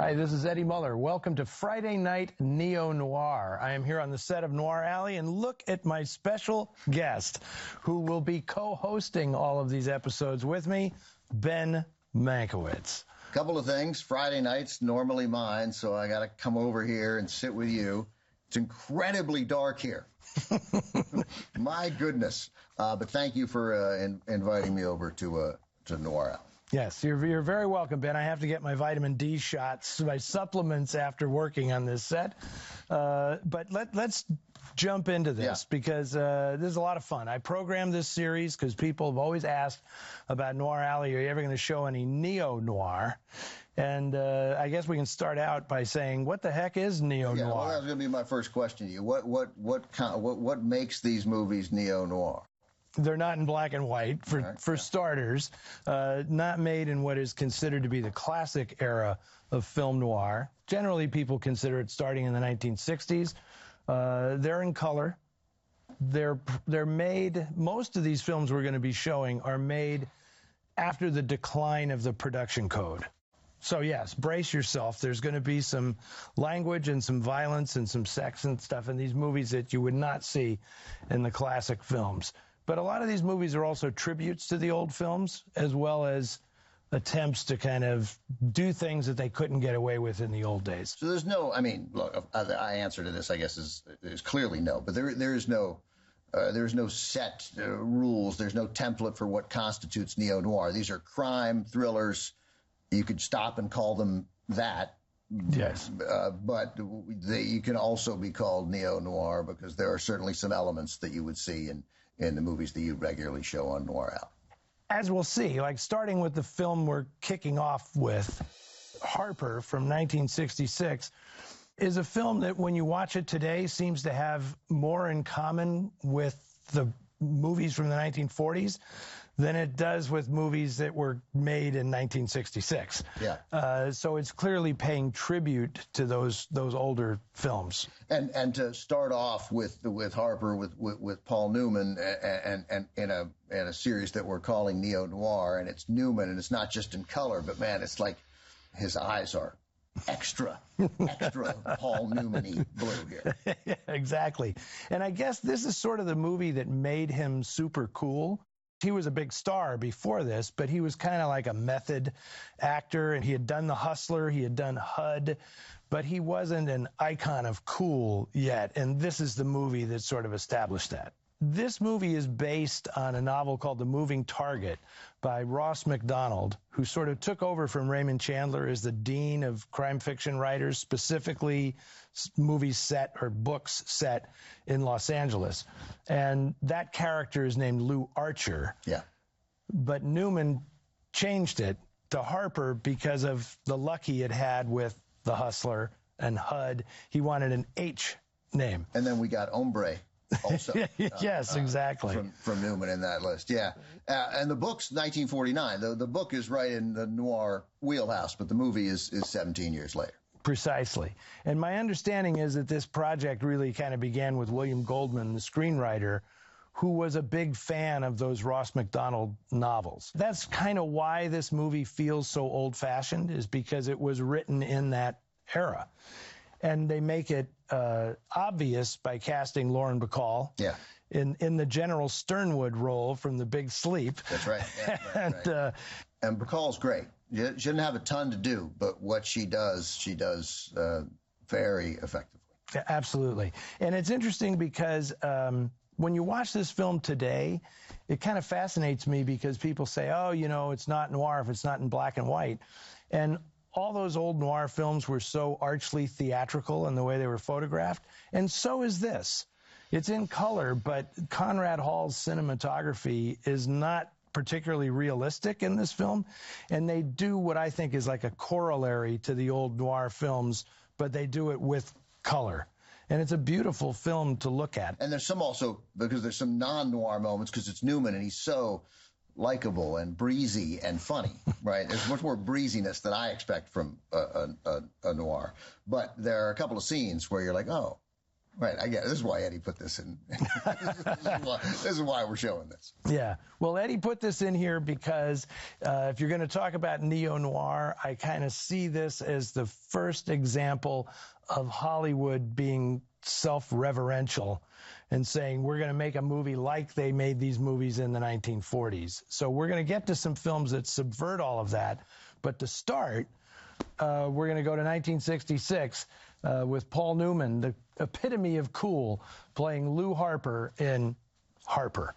Hi, this is Eddie Muller. Welcome to Friday Night Neo-Noir. I am here on the set of Noir Alley, and look at my special guest who will be co-hosting all of these episodes with me, Ben Mankiewicz. Couple of things. Friday night's normally mine, so I got to come over here and sit with you. It's incredibly dark here. My goodness. But thank you for inviting me over to Noir Alley. Yes, you're very welcome, Ben. I have to get my vitamin D shots, my supplements after working on this set. But let's jump into this because this is a lot of fun. I programmed this series because people have always asked about Noir Alley. Are you ever going to show any neo-noir? And I guess we can start out by saying, what the heck is neo-noir? Yeah, well, that's going to be my first question to you. What makes these movies neo-noir? They're not in black and white, for starters. Not made in what is considered to be the classic era of film noir. Generally, people consider it starting in the 1960s. They're in color. They're made, most of these films we're going to be showing are made after the decline of the production code. So yes, brace yourself. There's going to be some language and some violence and some sex and stuff in these movies that you would not see in the classic films. But a lot of these movies are also tributes to the old films, as well as attempts to kind of do things that they couldn't get away with in the old days. So there's no, I mean, look, the answer to this, I guess, is clearly no. But there is no set rules. There's no template for what constitutes neo-noir. These are crime thrillers. You could stop and call them that. Yes. But you can also be called neo-noir because there are certainly some elements that you would see in the movies that you regularly show on Noir Alley. As we'll see, like starting with the film we're kicking off with, Harper from 1966, is a film that when you watch it today seems to have more in common with the movies from the 1940s than it does with movies that were made in 1966. Yeah. So it's clearly paying tribute to those older films. And to start off with Harper with Paul Newman and in a series that we're calling Neo Noir, and it's Newman, and it's not just in color, but man, it's like his eyes are extra Paul Newman-y blue here. Yeah, exactly. And I guess this is sort of the movie that made him super cool. He was a big star before this, but he was kind of like a method actor, and he had done The Hustler, he had done HUD, but he wasn't an icon of cool yet, and this is the movie that sort of established that. This movie is based on a novel called The Moving Target by Ross Macdonald, who sort of took over from Raymond Chandler as the dean of crime fiction writers, specifically movies set or books set in Los Angeles. And that character is named Lou Archer. Yeah. But Newman changed it to Harper because of the luck he had had with The Hustler and HUD. He wanted an H name. And then we got Hombre. Also, yes, exactly. From Newman in that list, yeah. And the book's 1949. The book is right in the noir wheelhouse, but the movie is 17 years later. Precisely. And my understanding is that this project really kind of began with William Goldman, the screenwriter, who was a big fan of those Ross Macdonald novels. That's kind of why this movie feels so old-fashioned, is because it was written in that era. And they make it obvious by casting Lauren Bacall in the General Sternwood role from The Big Sleep. That's right. Yeah, and Bacall's great. She didn't have a ton to do, but what she does very effectively. Yeah, absolutely. And it's interesting because when you watch this film today, it kind of fascinates me because people say, oh, you know, it's not noir if it's not in black and white. And all those old noir films were so archly theatrical in the way they were photographed, and so is this. It's in color, but Conrad Hall's cinematography is not particularly realistic in this film, and they do what I think is like a corollary to the old noir films, but they do it with color. And it's a beautiful film to look at. And there's some also, because there's some non-noir moments, because it's Newman, and he's so likable and breezy and funny, right? There's much more breeziness than I expect from a noir. But there are a couple of scenes where you're like, oh, Right, I get it. This is why Eddie put this in. This is why we're showing this. Yeah. Well, Eddie put this in here because if you're going to talk about neo-noir, I kind of see this as the first example of Hollywood being self-reverential and saying we're going to make a movie like they made these movies in the 1940s. So we're going to get to some films that subvert all of that. But to start, we're going to go to 1966 with Paul Newman, the epitome of cool, playing Lou Harper in Harper.